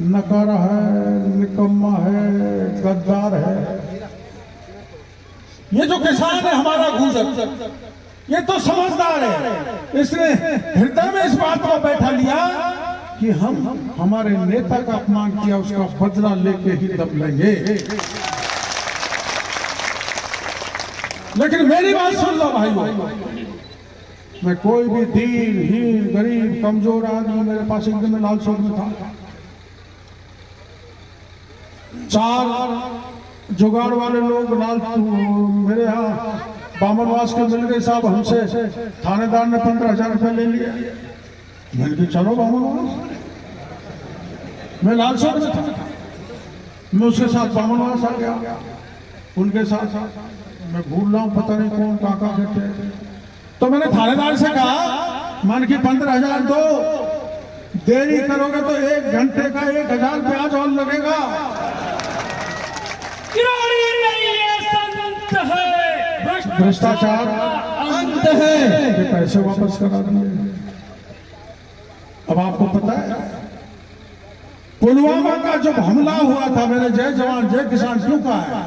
नकारा है, निकम्मा है, गद्दार है। ये जो किसान है हमारा गुजर, ये तो समझदार है। इसने हृदय में इस बात को बैठा लिया कि हम हमारे नेता का अपमान किया, उसका बदला लेके ही दम लेंगे। लेकिन मेरी बात सुन लो भाइयों, मैं कोई भी दीन हीन गरीब कमजोर आदमी, मेरे पास एक दिन में लाल चौक में था, 4 जुगाड़ वाले लोग लाल मेरे यहाँ बामनवास के मिल गए। साहब हमसे थानेदार ने 15,000 रुपये ले लिया। मैंने कहा चलो बामनवास, मैं लाल चौक में था, मैं उसके साथ बामनवास आ गया। उनके साथ मैं भूल रहा हूँ, पता नहीं कौन काका कहते हैं। तो मैंने थानेदार से कहा मन की 15,000 दो, देरी करोगे तो 1 घंटे का 1,000 ब्याज और लगेगा। भ्रष्टाचार अंत है। ये पैसे वापस करा दिए। अब आपको पता है पुलवामा का जब हमला हुआ था, मैंने जय जवान जय किसान क्यों कहा है?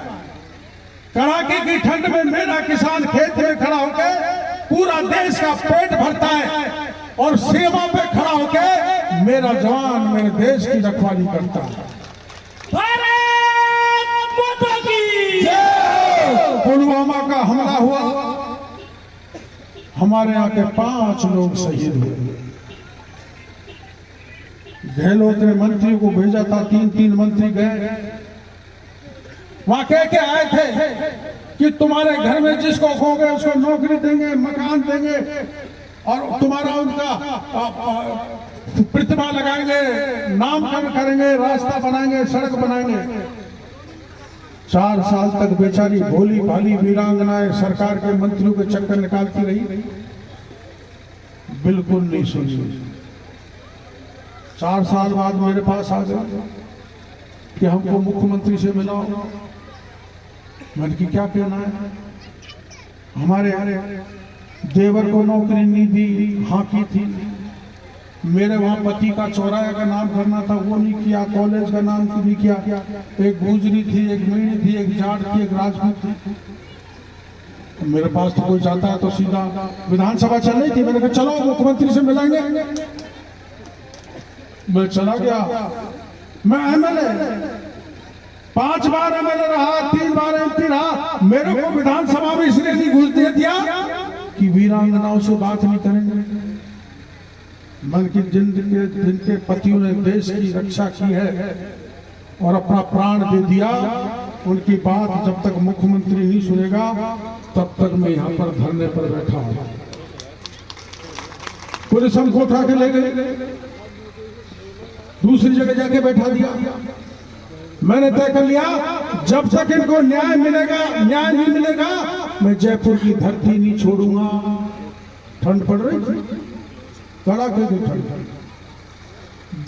कड़ाके की ठंड में मेरा किसान खेत में खड़ा होकर पूरा देश का पेट भरता है और सीमा पे खड़ा होकर मेरा जवान मेरे देश की रखवाली करता है। पुलवामा का हमला हुआ, हमारे यहाँ के 5 लोग शहीद हुए। गहलोत ने मंत्री को भेजा था, 3 मंत्री गए, वहां कह के आए थे कि तुम्हारे घर में जिसको खोगे उसको नौकरी देंगे, मकान देंगे और तुम्हारा उनका प्रतिमा लगाएंगे, नामकरण करेंगे, रास्ता बनाएंगे, सड़क बनाएंगे। 4 साल तक बेचारी भोली भाली वीरांगनाएं सरकार के मंत्रियों के चक्कर निकालती रही, बिल्कुल नहीं सुनी। 4 साल बाद मेरे पास आ गया कि हमको मुख्यमंत्री से मिलाओ। मैंने की क्या कहना है? हमारे देवर को नौकरी नहीं दी, हाँ की थी। मेरे वहां पति का चौराहे का नाम करना था, वो नहीं किया। कॉलेज का नाम नहीं किया। एक गुजरी थी, एक मीणी थी, एक जाट थी, एक राजपूत थी। मेरे पास तो कोई जाता है तो सीधा विधानसभा चल रही थी, मैंने कहा चलो मुख्यमंत्री से मिलाएंगे। मैं चला गया। मैं एमएलए 5 बार एमएलए रहा, 3 बार एमपी रहा। मेरे को विधानसभा में इसलिए नहीं घुस दे दिया कि वीरांगनाओं से बात नहीं करेंगे, बल्कि जिनके पतियों ने देश की रक्षा की है और अपना प्राण दे दिया, उनकी बात जब तक मुख्यमंत्री नहीं सुनेगा तब तक मैं यहाँ पर धरने पर बैठा हूँ। पुलिस हमको उठा के ले गई, दूसरी जगह जाके बैठा दिया। मैंने तय कर लिया जब तक इनको न्याय मिलेगा, न्याय नहीं मिलेगा मैं जयपुर की धरती नहीं छोड़ूंगा। ठंड पड़ रही थी, कड़ाके की ठंड।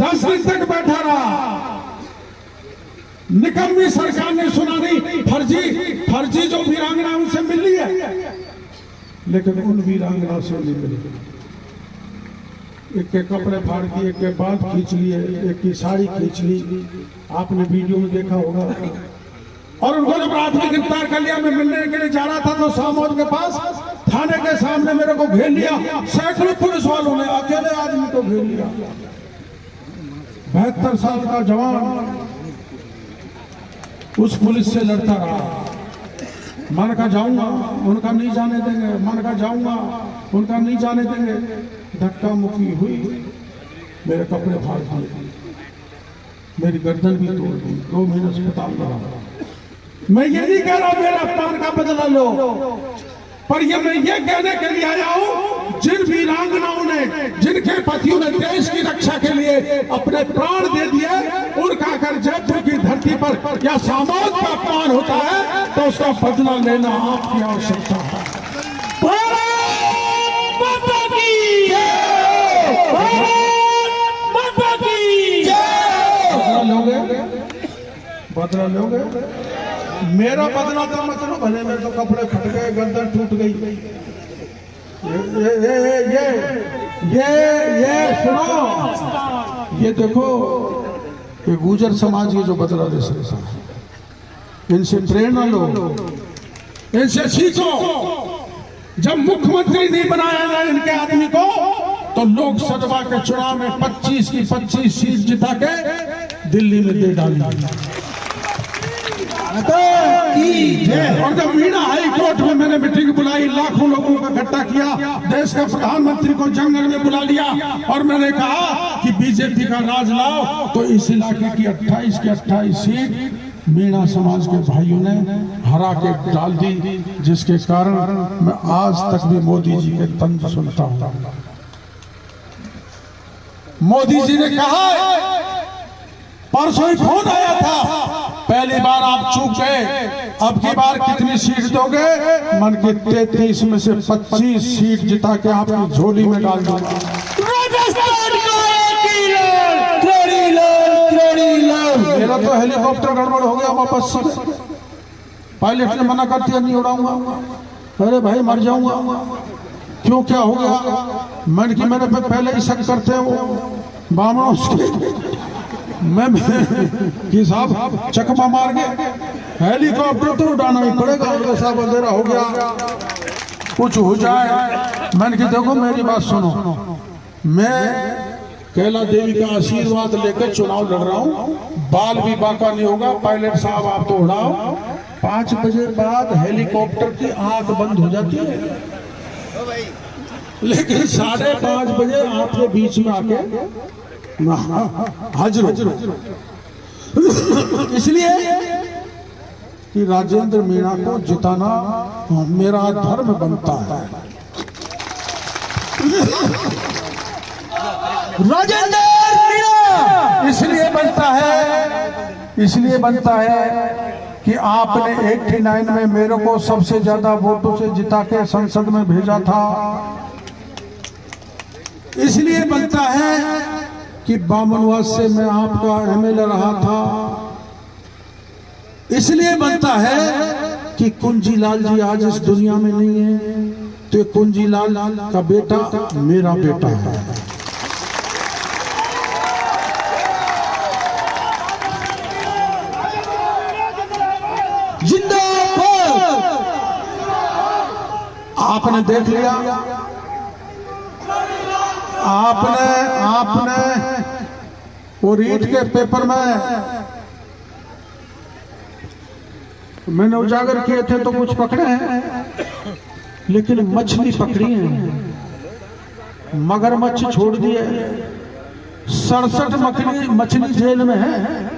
10 दिन तक बैठा रहा। निकम्मी सरकार ने सुना नहीं। फर्जी जो वीरांगना उनसे मिल रही है, लेकिन उन वीरांगना से नहीं मिली। एक के कपड़े फाड़ दिए, एक के बाल खींच लिए, एक की साड़ी खींच ली, आपने वीडियो में देखा होगा। और उनको जब रात में गिरफ्तार कर लिया, मैं मिलने के लिए जा रहा था तो सामोद के पास थाने के सामने मेरे को घेर लिया। सैकड़ों पुलिस वालों ने अकेले आदमी को घेर लिया। 72 साल का जवान उस पुलिस से लड़ता रहा। मन का जाऊंगा, उनका नहीं जाने देंगे, मन का जाऊंगा, उनका नहीं जाने देंगे। धक्का मुक्की हुई, मेरे कपड़े फाड़ दिए, मेरी गर्दन भी तोड़ दी, 2 महीने अस्पताल में रहा। मैं ये नहीं कह रहा मेरा अपमान का बदला लो, पर ये मैं ये कहने के लिए आया हूं, जिन वीरांगनाओं ने, जिनके पतियों ने देश की रक्षा के लिए अपने प्राण दे दिए, उनका अगर जयपुर की धरती पर या सामोद का अपमान होता है तो उसका बदला लेना आपकी आवश्यकता है। बदला लोगे? मेरा बदला तो मतलब भले मेरे तो कपड़े फट गए, गर्दन टूट गई। ये सुनो, ये देखो ये गुर्जर समाज के जो बदला दे सकता है, इनसे प्रेरणा लो, इनसे सीखो। जब मुख्यमंत्री नहीं बनाया जाए इनके आदमी को, तो लोकसभा के चुनाव में 25 की 25 सीट जिता के दिल्ली में दे डाली। और जब मीणा हाई कोर्ट में मैंने मीटिंग बुलाई, लाखों लोगों को इकट्ठा किया, देश के प्रधानमंत्री को जंगल में बुला लिया और मैंने कहा कि बीजेपी का राज लाओ, तो इस इलाके की 28 की 28 सीट मीणा समाज के भाइयों ने हरा के डाल दी, जिसके कारण मैं आज तक भी मोदी जी के तंज सुनता हूं। मोदी जी ने कहा, परसों ही फोन आया था, पहली बार आप चूक गए, अब की बार कितनी सीट दोगे? मन के 33 में से 25 सीट जिता के आपकी झोली में डाल दूंगा। मेरा तो हेलीकॉप्टर गड़बड़ हो गया वापस से, पायलट ने मना कर दिया, नहीं उड़ाऊंगा। अरे भाई मर जाऊंगा। क्यों, क्या हो गया? मन की मेरे पे पहले ही शक करते हैं वो बामणों से, मैं कि साहब चकमा मार के हेलीकॉप्टर तो उड़ाना ही पड़ेगा, साहब अंधेरा हो गया, कुछ हो जाए। मैंने कि देखो मेरी बात सुनो, मैं कैला देवी का आशीर्वाद लेकर चुनाव लड़ रहा हूँ, बाल भी बाका नहीं होगा। पायलट साहब आप तो उड़ाओ, 5 बजे बाद हेलीकॉप्टर की आंख बंद हो जाती है, लेकिन 5:30 बजे आपके बीच में आके हाजिर हो। इसलिए कि राजेंद्र मीणा को जिताना मेरा धर्म बनता है। राजेंद्र मीणा इसलिए बनता है कि आपने 89 में मेरे को सबसे ज्यादा वोटों से जिता के संसद में भेजा था। इसलिए बनता है कि बामनवास से मैं आपका एमएलए रहा था। इसलिए बनता है कि कुंजीलाल जी आज इस दुनिया में नहीं है, तो कुंजीलाल का बेटा मेरा बेटा है। जिंदाबाद। आपने देख लिया, आपने वो रीट के पेपर में मैंने उजागर किए थे तो कुछ पकड़े हैं, लेकिन मछली पकड़ी है, मगरमच्छ छोड़ दिए। 67 मछली जेल में है।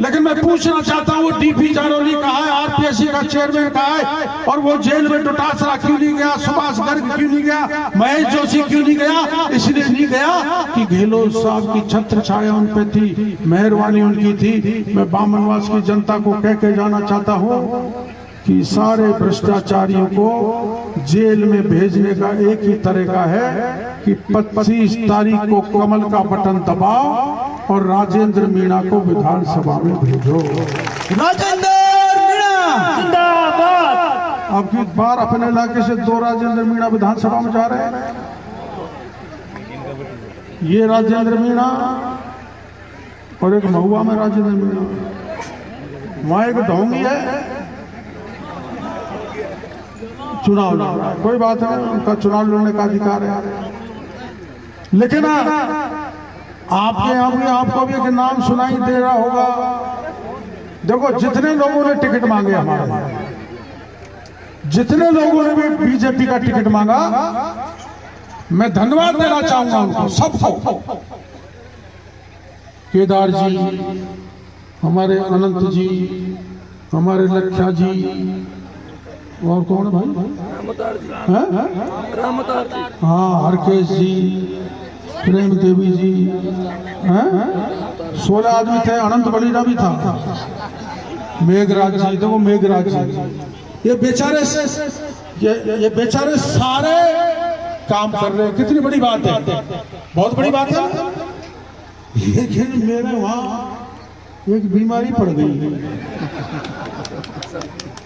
लेकिन मैं पूछना चाहता हूँ, वो डीपी जारौली कहा है, आरपीएससी का चेयरमैन कहा है, और वो जेल में डोटासरा क्यों नहीं गया, सुभाष गर्ग क्यों नहीं गया, महेश जोशी क्यों नहीं गया? इसलिए नहीं गया कि गहलोत साहब की छत्र छाया उन पे थी, मेहरबानी उनकी थी। मैं बामनवास की जनता को कह के जाना चाहता हूँ कि सारे भ्रष्टाचारियों को जेल में भेजने का एक ही तरीका है कि 25 तारीख को कमल का बटन दबाओ और राजेंद्र मीणा को विधानसभा में भेजो। राजेंद्र मीणा जिंदाबाद। अब की बार अपने इलाके से 2 राजेंद्र मीणा विधानसभा में जा रहे हैं। ये राजेंद्र मीणा और एक महुआ में राजेंद्र मीणा, वहां एक ढोंगी है, चुनाव लड़ रहा है। कोई बात नहीं, उनका चुनाव लड़ने का अधिकार है। लेकिन आपके यहाँ भी आपको भी एक नाम सुनाई दे रहा होगा। देखो, जितने लोगों ने टिकट मांगे हमारे, जितने लोगों ने भी बीजेपी का टिकट मांगा, मैं धन्यवाद देना चाहूंगा उनको सबको। केदार जी, हमारे अनंत जी, हमारे लख्या जी, और कौन भाई? हाँ, हरकेश जी, प्रेम देवी जी, 16 आदमी थे, अनंत बलीरा भी था, मेघराज जी। देखो मेघराज जी, ये बेचारे सारे काम कर रहे हैं। कितनी बड़ी बात है, बहुत बड़ी बात है। लेकिन मेरे वहां एक बीमारी पड़ गई।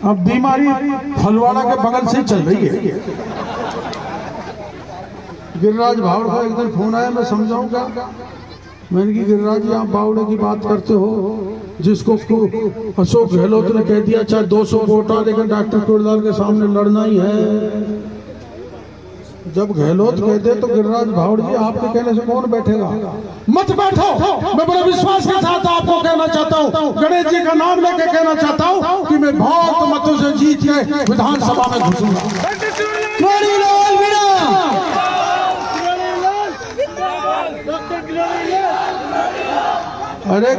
अब बीमारी फलवाड़ा के बगल से चल रही है। गिरिराज भावर का एक दिन फोन आया, मैं समझाऊंगा मैंने कहा गिरिराज जी आप बावड़े की बात करते हो, जिसको अशोक गहलोत ने कह दिया चाहे 200 वोट आ, लेकिन डॉक्टर कोटवाल के सामने लड़ना ही है। जब गहलोत कहते तो गिरिराज भावड़ जी आपके कहने से कौन बैठेगा? मत बैठो। मैं बड़े विश्वास के साथ आपको कहना चाहता हूँ, गणेश जी का नाम लेके कहना चाहता हूँ कि मैं बहुत मतों से जीत के विधानसभा में घुसूंगा। अरे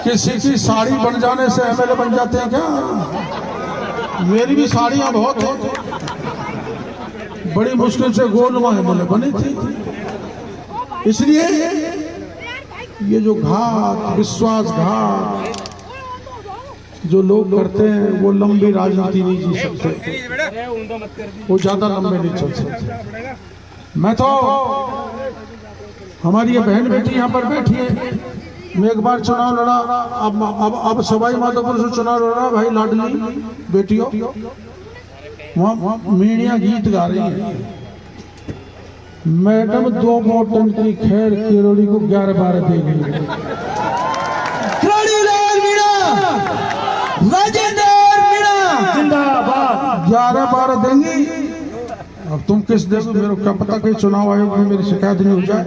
किसी की साड़ी बन जाने से एमएलए बन जाते हैं क्या? मेरी भी साड़ियां बहुत हैं, बड़ी मुश्किल से गोलमा एमएलए बनी थी। इसलिए ये जो घात, विश्वासघात जो लोग करते हैं वो लंबी राजनीति नहीं जी सकते, वो ज्यादा लंबे नहीं चल सकते। मैं तो, हमारी ये बहन बेटी यहाँ पर बैठी है, मैं एक बार चुनाव लड़ा, अब सवाई माधोपुर से चुनाव लड़ा भाई, लाडली बेटियों, वहाँ मीणिया गीत गा रही है, मैडम 2 मोटन की खैर किरोड़ी को 11-12 देगी। 11-12 देंगी। अब तुम किस देंगे मेरे को क्या पता, कि चुनाव आयोग में मेरी शिकायत नहीं हो जाए,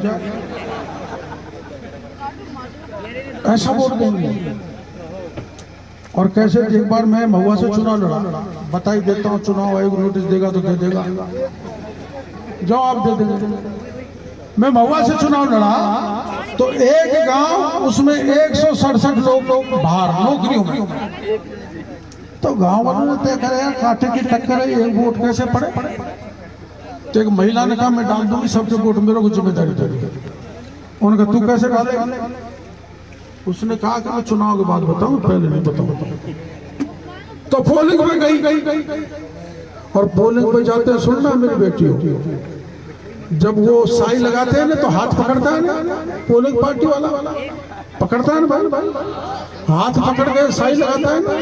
ऐसा वोट देंगे। और कैसे, एक बार मैं महुआ से चुनाव लड़ा, बता ही देता हूँ, चुनाव आयोग नोटिस देगा तो दे देगा, जवाब दे देंगे। मैं महुआ से चुनाव लड़ा तो एक गांव, उसमें 167 लोग बाहर नौकरियों में, तो गांव वालों ने तय करे यार कांटे की टक्कर है, एक वोट कैसे पड़े? तो एक महिला ने कहा मैं डाल दूंगी सबके वोट, मेरे को जिम्मेदारी दे दी। उन्होंने कहा तू कैसे डालेगा? उसने कहा कि मैं चुनाव के बाद बताऊं, पहले नहीं बताऊं। तो पोलिंग में गई, और पोलिंग पे जाते हैं, सुनना मेरी बेटी हो, जब वो साई लगाते हैं ना तो हाथ पकड़ता है ना, पोलिंग पार्टी वाला पकड़ता है ना भाई, हाथ पकड़ के साई लगाता है ना,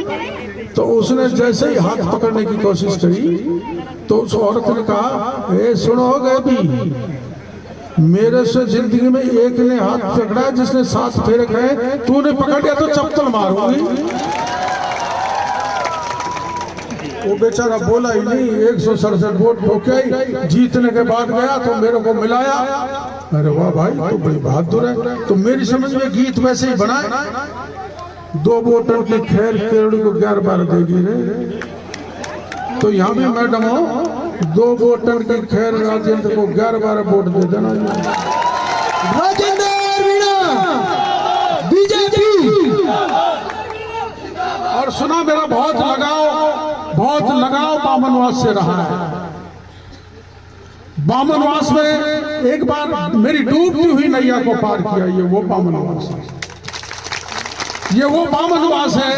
तो उसने जैसे ही हाथ पकड़ने की कोशिश करी तो उस औरत ने कहा ए सुनोगे भी, मेरे से जिंदगी में एक ने हाथ पकड़ा जिसने 7 फेरे खाए, तूने पकड़ लिया तो चप्पल मारूंगी। वो बेचारा बोला ही नहीं, 167 वोट ठोके, जीतने के बाद गया तो मेरे को मिलाया। अरे वाह भाई तो बड़ी बहादुर है। तो मेरी समझ में गीत वैसे ही बनाए, 2 वोटर की खैर केरड़ी को 11-12 देगी रे। तो यहाँ भी मैडम हो, 2 वोटर की खैर राजेंद्र को 11-12 वोट दे देना। राजेंद्र बीजेपी। और सुना मेरा बहुत लगाव बामनवास से रहा है। बामनवास में एक बार मेरी डूबती हुई नैया को पार किया, ये वो बामनवास है, ये वो बामनवास है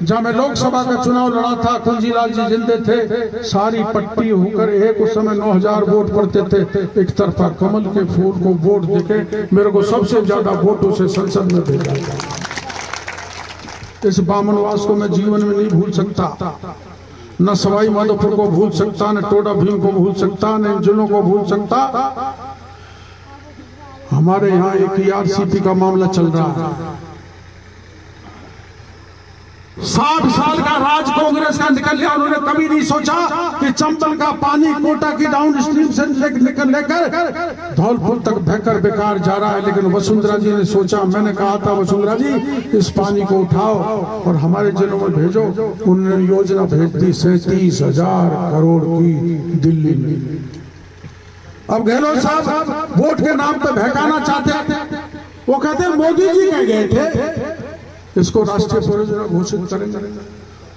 जहां मैं लोकसभा का चुनाव लड़ा था। कुंजीलाल जी जिंदे थे, सारी पट्टी होकर एक उस समय 9000 वोट पड़ते थे, एक तरफा कमल के फूल को वोट देके मेरे को सबसे ज्यादा वोटों से संसद में भेजा गया। इस बामनवास को मैं जीवन में नहीं भूल सकता, न सवाई माधोपुर को भूल सकता, न टोडा भीम को भूल सकता, न इन जिलों को भूल सकता। हमारे यहाँ एक ERCP का मामला चल रहा है, 60 साल का राज कांग्रेस का निकल गया। उन्होंने कभी नहीं सोचा कि चंबल का पानी कोटा की डाउन स्ट्रीम से लेकर धौलपुर तक बहकर बेकार जा रहा है। लेकिन वसुंधरा जी ने सोचा, मैंने कहा था वसुंधरा जी इस पानी को उठाओ और हमारे जिलों में भेजो। उन्होंने योजना भेज दी 37,000 करोड़ की दिल्ली में। अब गहलोत साहब वोट के नाम पर बहकाना चाहते हैं। वो कहते हैं मोदी जी कह गए थे इसको राष्ट्रीय परियोजना घोषित करेंगे,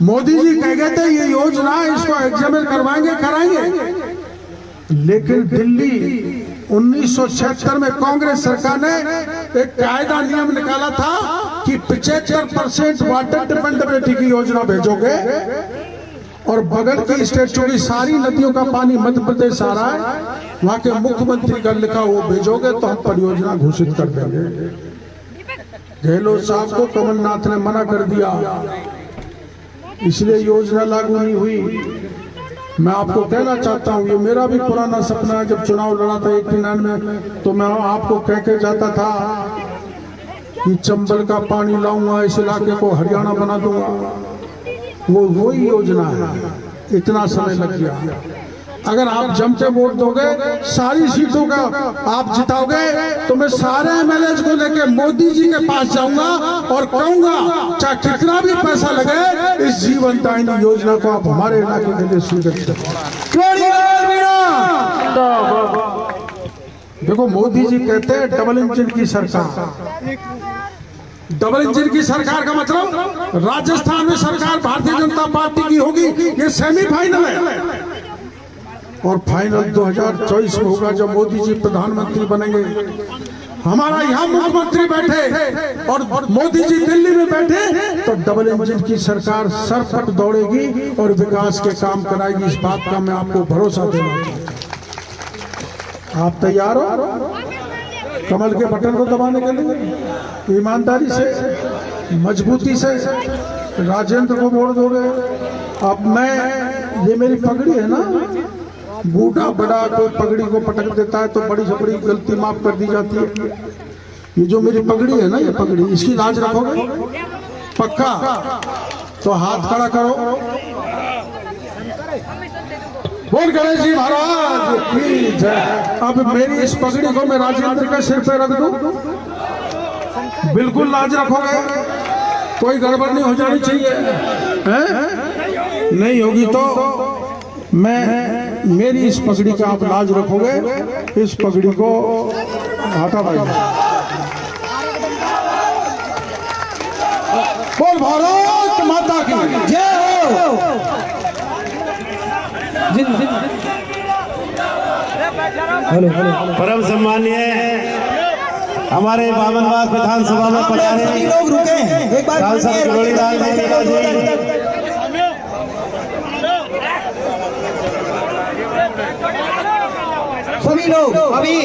मोदी जी कह गए थे ये योजना इसको एग्जामिन करवाएंगे, कराएंगे। लेकिन दिल्ली 1976 में कांग्रेस सरकार ने एक कायदा नियम निकाला था कि 75% वाटर डिपेंडेबिलिटी की योजना भेजोगे और बगल की स्टेटों की सारी नदियों का पानी मध्य प्रदेश आ रहा है, वहां के मुख्यमंत्री का लिखा वो भेजोगे तो हम परियोजना घोषित कर देंगे। गहलोत साहब को कमलनाथ ने मना कर दिया, इसलिए योजना लागू नहीं हुई। मैं आपको कहना चाहता हूँ, ये मेरा भी पुराना सपना है। जब चुनाव लड़ा था 89 में, तो मैं आपको कह के जाता था कि चंबल का पानी लाऊंगा, इस इलाके को हरियाणा बना दूंगा। वो वही योजना है। इतना समय लग गया। अगर आप जम के वोट दोगे, सारी सीटों का आप जिताओगे, तो मैं सारे एमएलए को लेके मोदी जी के पास जाऊंगा और कहूंगा चाहे कितना भी पैसा लगे, इस जीवन दायिनी योजना को आप हमारे इलाके के लिए स्वीकृत करें। देखो, मोदी जी कहते हैं डबल इंजन की सरकार। डबल इंजन की सरकार का मतलब राजस्थान में सरकार भारतीय जनता पार्टी की होगी, ये सेमीफाइनल है। और फाइनल 2024 में होगा, जब मोदी जी प्रधानमंत्री बनेंगे। हमारा यहाँ मुख्यमंत्री बैठे और मोदी जी दिल्ली में बैठे, तो डबल इंजन की सरकार सरपट दौड़ेगी और विकास के काम कराएगी। इस बात का मैं आपको भरोसा देना चाहता हूँ। आप तैयार हो कमल के बटन को दबाने के लिए? ईमानदारी से, मजबूती से राजेंद्र को वोट दोगे? अब मैं, ये मेरी पगड़ी है ना, बूढ़ा बड़ा कोई पगड़ी को पटक देता है तो बड़ी से बड़ी गलती माफ कर दी जाती है। ये जो मेरी पगड़ी है ना, ये पगड़ी, इसकी लाज रखोगे पक्का? तो हाथ खड़ा करो, बोल गणेश जी महाराज की जय। अब मेरी इस पगड़ी को मैं राजेंद्र के सिर पे रख दूं? बिल्कुल लाज रखोगे? कोई गड़बड़ नहीं हो जानी चाहिए, हैं? नहीं होगी तो मेरी इस पगड़ी का आप लाज रखोगे। इस पगड़ी को हटा भाई। बोल भारत माता की जय हो। परम सम्मानीय हमारे बामनवास विधानसभा में पधारे लोग रुके एक बार सांसद किरोड़ी लाल मीणा जी, सभी लोग अभी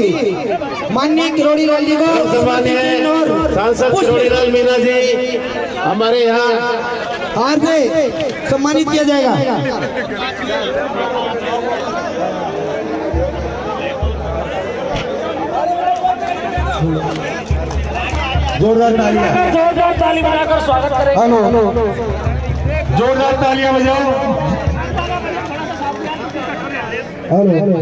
माननीय किरोड़ी लाल जी को, सम्मानीय सांसद किरोड़ी लाल मीणा जी हमारे यहाँ हार से सम्मानित किया जाएगा। जोरदार तालियां, जोरदार ताली बजाकर स्वागत करें। हेलो हेलो, जोरदार तालियां बजाओ। हेलो हेलो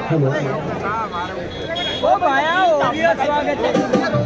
हेलो, ओ भाया, स्वागत है।